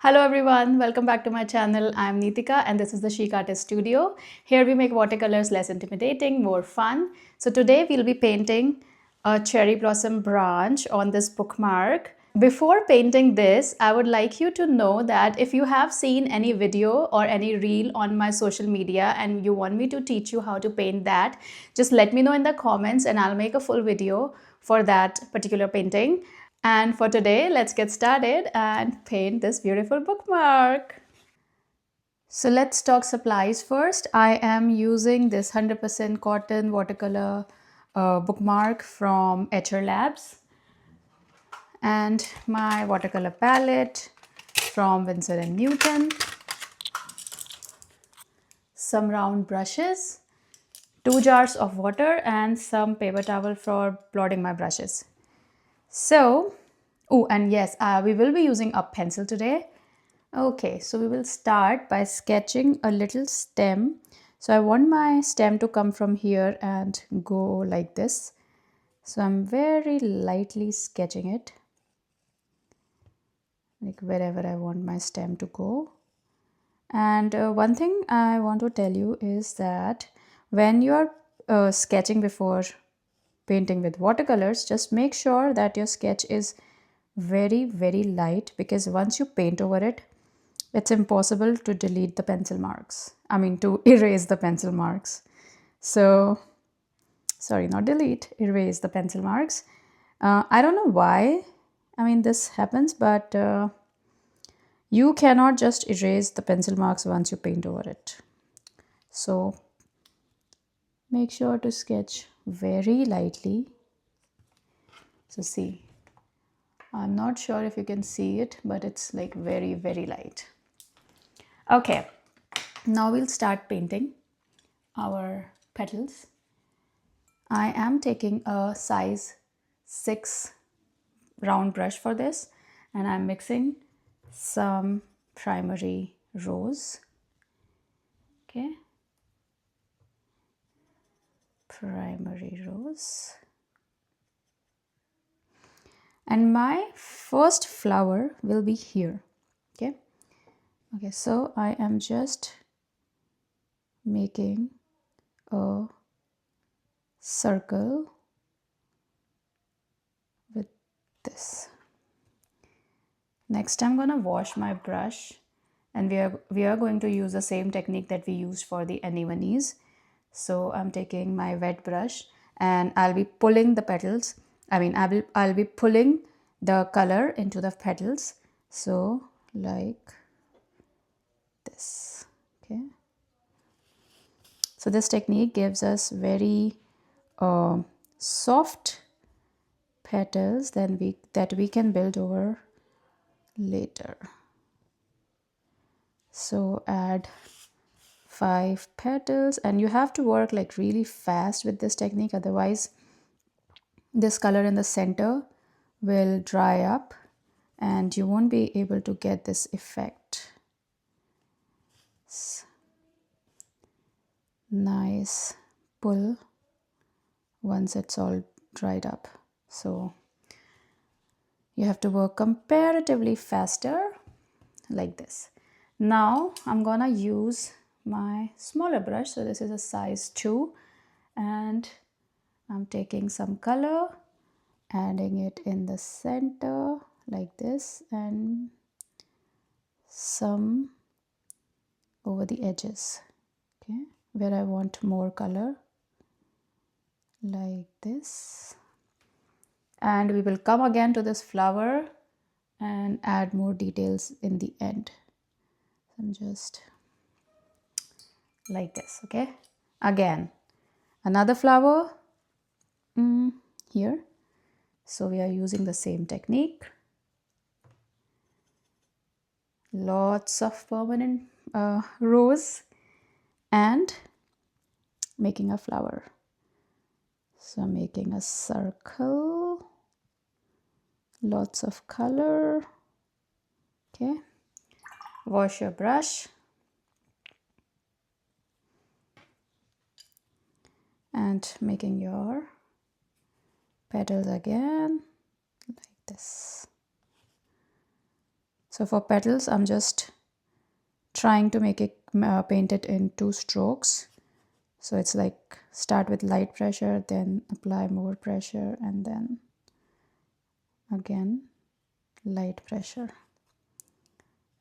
Hello everyone, welcome back to my channel. I'm Neetika and this is the Chic Artist Studio. Here we make watercolors less intimidating, more fun. So today we'll be painting a cherry blossom branch on this bookmark. Before painting this, I would like you to know that if you have seen any video or any reel on my social media and you want me to teach you how to paint that, just let me know in the comments and I'll make a full video for that particular painting. And for today, let's get started and paint this beautiful bookmark. So let's talk supplies first. I am using this 100% cotton watercolor bookmark from Etcher Labs and my watercolor palette from Winsor & Newton, some round brushes, 2 jars of water and some paper towel for blotting my brushes. So, oh, and yes, we will be using a pencil today. Okay, so we will start by sketching a little stem. So I want my stem to come from here and go like this. So I'm very lightly sketching it, like wherever I want my stem to go. And one thing I want to tell you is that when you're sketching before painting with watercolors, just make sure that your sketch is very light, because once you paint over it, it's impossible to delete the pencil marks. I mean, to erase the pencil marks. So, sorry, not delete, erase the pencil marks. I don't know why, this happens, but you cannot just erase the pencil marks once you paint over it. So, make sure to sketch very lightly. So, see, I'm not sure if you can see it, but it's like very light. Okay, now we'll start painting our petals. I am taking a size 6 round brush for this, and I'm mixing some primary rose. Okay, primary rose. And my first flower will be here. Okay, so I am just making a circle with this. Next, I'm gonna wash my brush, and we are going to use the same technique that we used for the anemones. So I'm taking my wet brush and I'll be pulling the petals. I'll be pulling the color into the petals. So like this. Okay. So this technique gives us very soft petals that we can build over later. So add 5 petals, and you have to work like really fast with this technique, otherwise this color in the center will dry up and you won't be able to get this effect. Nice pull once it's all dried up. So you have to work comparatively faster like this. Now I'm gonna use my smaller brush. So this is a size 2, and I'm taking some color, adding it in the center like this, and some over the edges, okay, where I want more color, like this. And we will come again to this flower and add more details in the end. I'm just like this. Okay, again another flower here. So we are using the same technique. Lots of permanent rows and making a flower. So I'm making a circle, lots of color. Okay, wash your brush and making your petals again like this. So for petals, I'm just trying to make it paint it in 2 strokes. So it's like start with light pressure, then apply more pressure, and then again light pressure,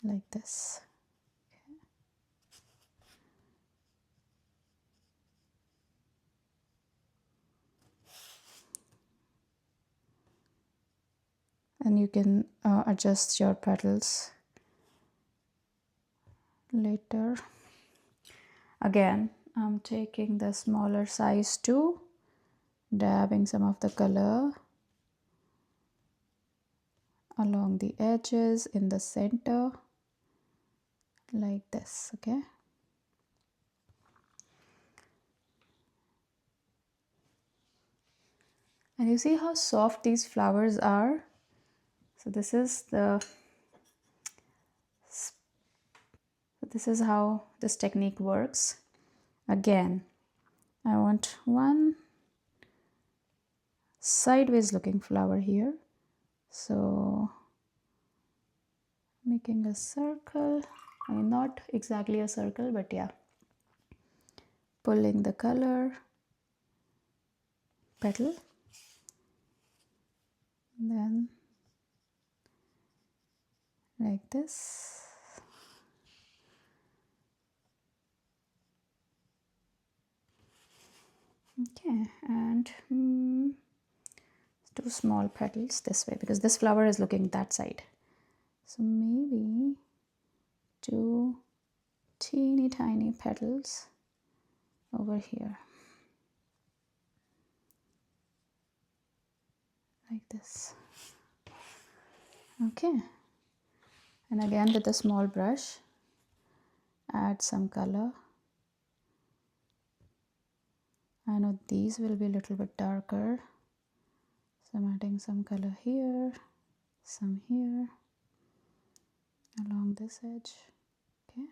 like this. And you can adjust your petals later. Again, I'm taking the smaller size too, dabbing some of the color along the edges in the center, like this. Okay. And you see how soft these flowers are? So this is how this technique works. Again, I want one sideways looking flower here. So making a circle, I mean not exactly a circle, but yeah, pulling the color, petal, then like this. Okay, and 2 small petals this way because this flower is looking that side. So maybe 2 teeny tiny petals over here, like this. Okay, and again with a small brush, add some color. I know these will be a little bit darker, so I'm adding some color here, some here, along this edge. Okay,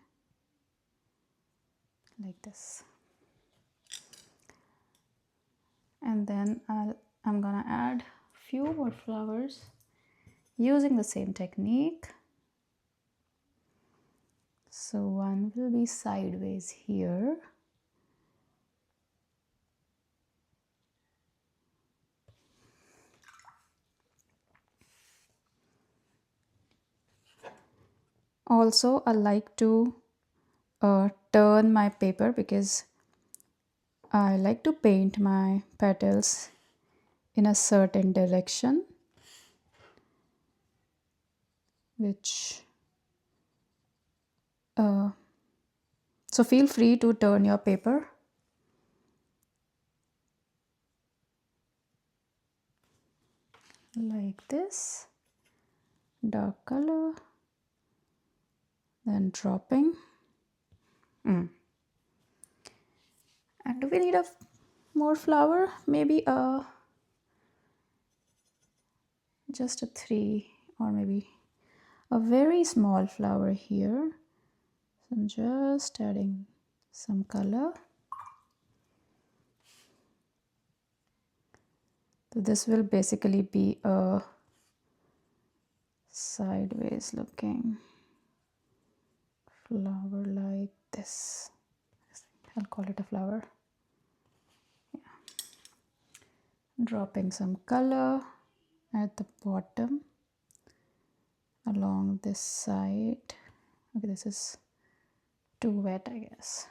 like this. And then I'm gonna add few more flowers using the same technique. So one will be sideways here. Also, I like to turn my paper because I like to paint my petals in a certain direction, which so feel free to turn your paper. Like this, dark color, then dropping. And do we need a more flower? Maybe just a 3 or maybe a very small flower here. So I'm just adding some color. So this will basically be a sideways looking flower like this. I'll call it a flower. Yeah. Dropping some color at the bottom along this side. Okay, this is too wet, I guess.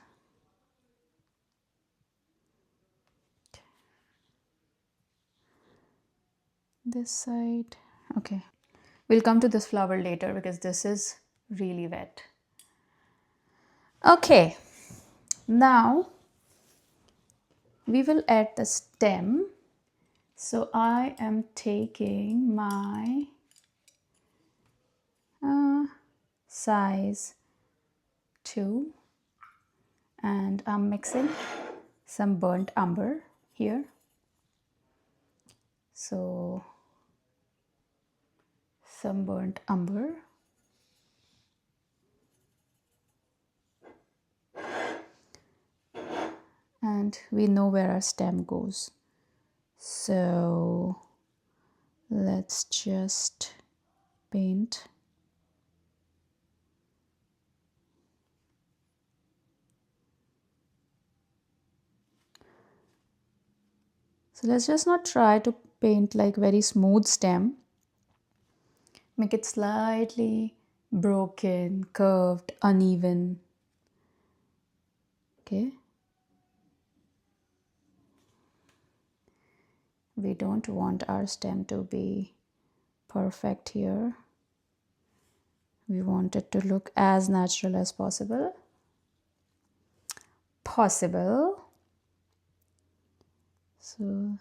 This side. Okay, we'll come to this flower later because this is really wet. Okay, now we will add the stem. So I am taking my size 2 and I'm mixing some burnt umber here. So some burnt umber. And we know where our stem goes. So let's just paint So let's just not try to paint like very smooth stem. Make it slightly broken, curved, uneven. Okay. We don't want our stem to be perfect here. We want it to look as natural as possible. So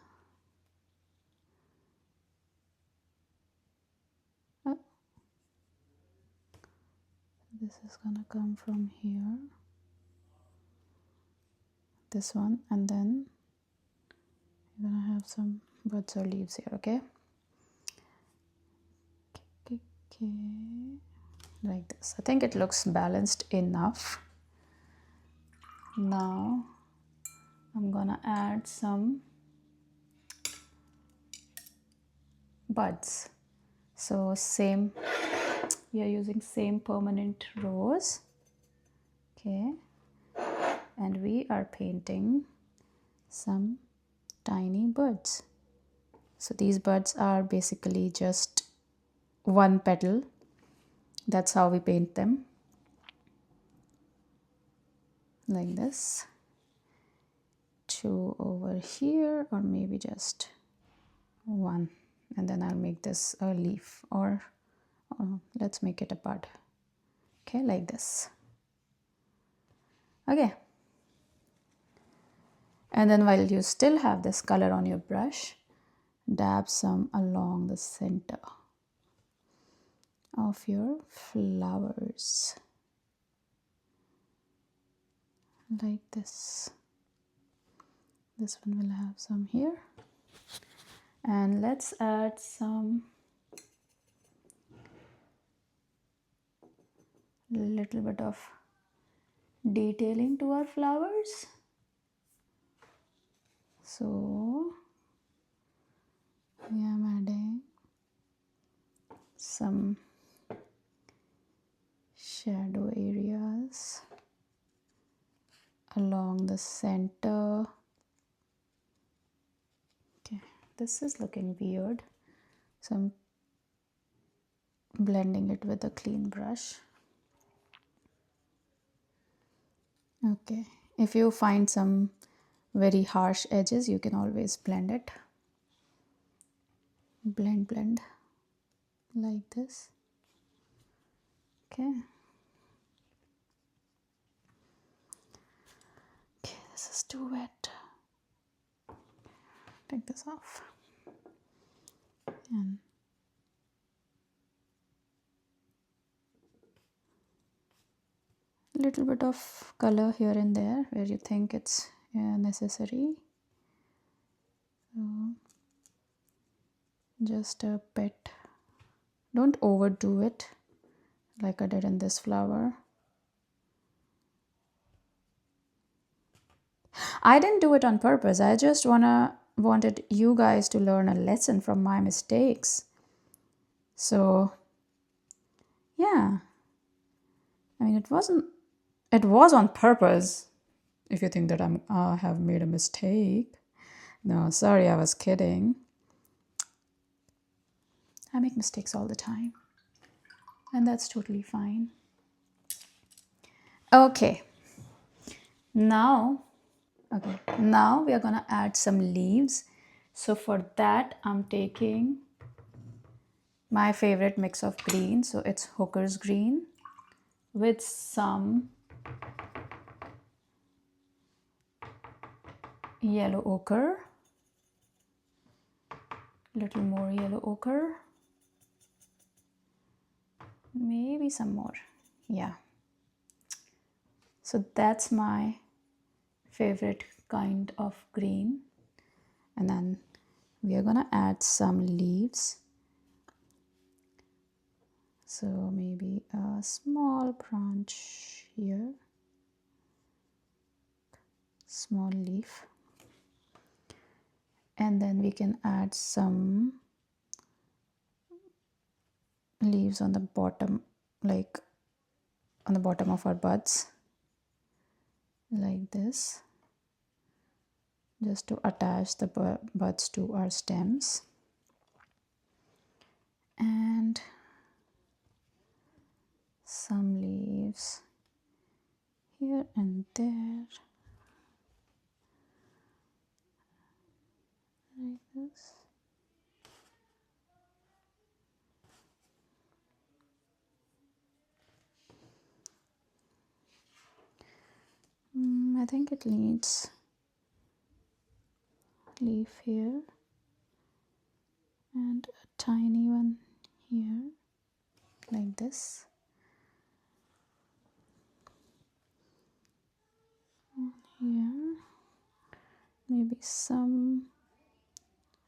this is gonna come from here, this one, and then you're gonna have some buds or leaves here. Okay, like this. I think it looks balanced enough. Now I'm gonna add some buds. So same, we are using same permanent rose. Okay, and we are painting some tiny buds. So these buds are basically just one petal. That's how we paint them, like this. Two over here, or maybe just one, and then I'll make this a leaf, or let's make it a bud. Okay, like this. Okay, and then while you still have this color on your brush, dab some along the center of your flowers, like this. This one will have some here, and let's add some little bit of detailing to our flowers. So I am adding some shadow areas along the center. Okay, this is looking weird, so I'm blending it with a clean brush. Okay, if you find some very harsh edges, you can always blend it. Blend like this. Okay, this is too wet. Take this off. And little bit of color here and there where you think it's necessary. So just a bit. Don't overdo it like I did in this flower. I didn't do it on purpose. I just wanted you guys to learn a lesson from my mistakes. So yeah, I mean, it was on purpose. If you think that I have made a mistake. No, sorry, I was kidding. I make mistakes all the time, and that's totally fine. Okay, now we are gonna add some leaves. So for that, I'm taking my favorite mix of green. So it's hooker's green with some yellow ochre, little more yellow ochre, maybe some more. Yeah, so that's my favorite kind of green. And then we are gonna add some leaves. So maybe a small branch here, small leaf, and then we can add some leaves on the bottom, like on the bottom of our buds, like this. just to attach the buds to our stems. And some leaves here and there, like this. I think it needs leaf here and a tiny one here, like this. Here, maybe some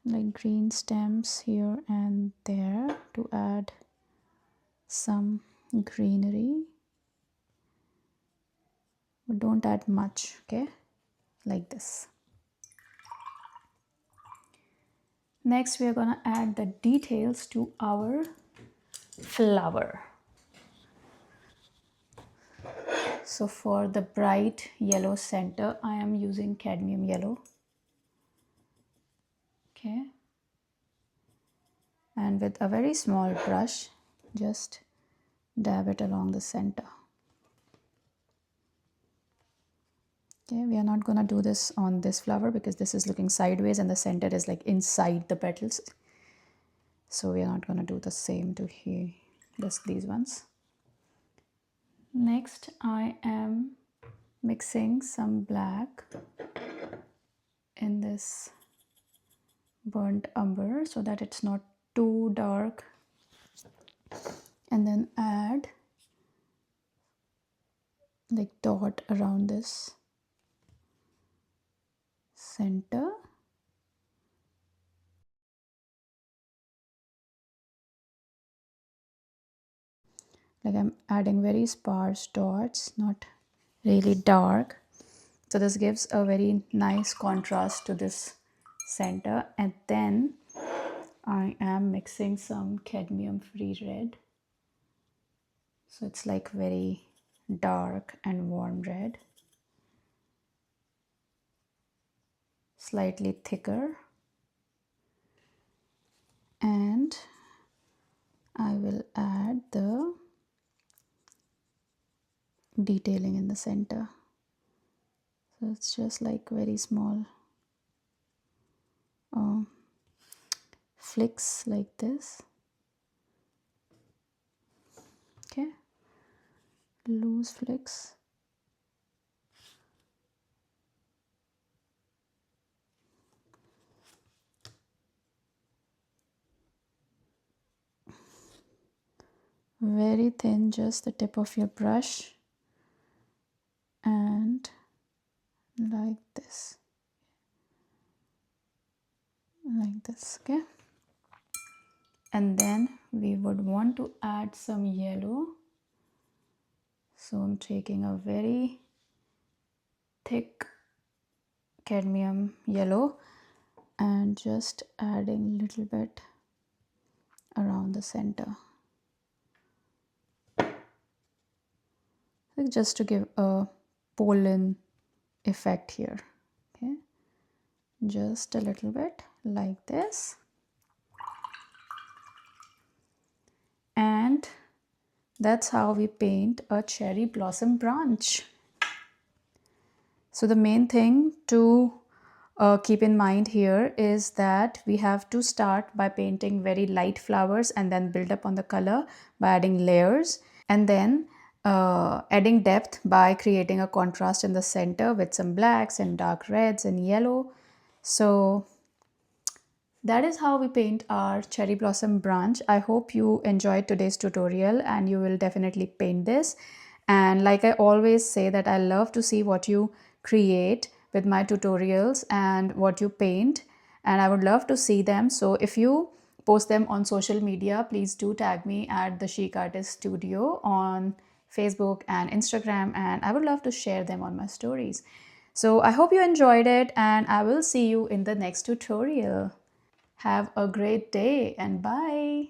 like green stems here and there to add some greenery, but don't add much, okay? Like this. Next, we are gonna add the details to our flower. So for the bright yellow center, I am using cadmium yellow. Okay. And with a very small brush, just dab it along the center. Okay, we are not gonna do this on this flower because this is looking sideways and the center is like inside the petals. So we are not gonna do the same to here, just these ones. Next, I am mixing some black in this burnt umber so that it's not too dark, and then add like dot around this center. Like I'm adding very sparse dots, not really dark. So this gives a very nice contrast to this center. And then I am mixing some cadmium free red. So it's like very dark and warm red. Slightly thicker. And I will add the detailing in the center. So it's just like very small flicks like this. Okay, loose flicks. Very thin, just the tip of your brush, and like this, okay? And then we would want to add some yellow. So I'm taking a very thick cadmium yellow and just adding a little bit around the center. Just to give a pollen effect here, okay? Just a little bit like this. And that's how we paint a cherry blossom branch. So the main thing to keep in mind here is that we have to start by painting very light flowers and then build up on the color by adding layers, and then adding depth by creating a contrast in the center with some blacks and dark reds and yellow. So that is how we paint our cherry blossom branch. I hope you enjoyed today's tutorial and you will definitely paint this. And like I always say, that I love to see what you create with my tutorials and what you paint, and I would love to see them. So if you post them on social media, please do tag me at the Chic Artist Studio on Facebook and Instagram, and I would love to share them on my stories. So I hope you enjoyed it, and I will see you in the next tutorial. Have a great day and bye.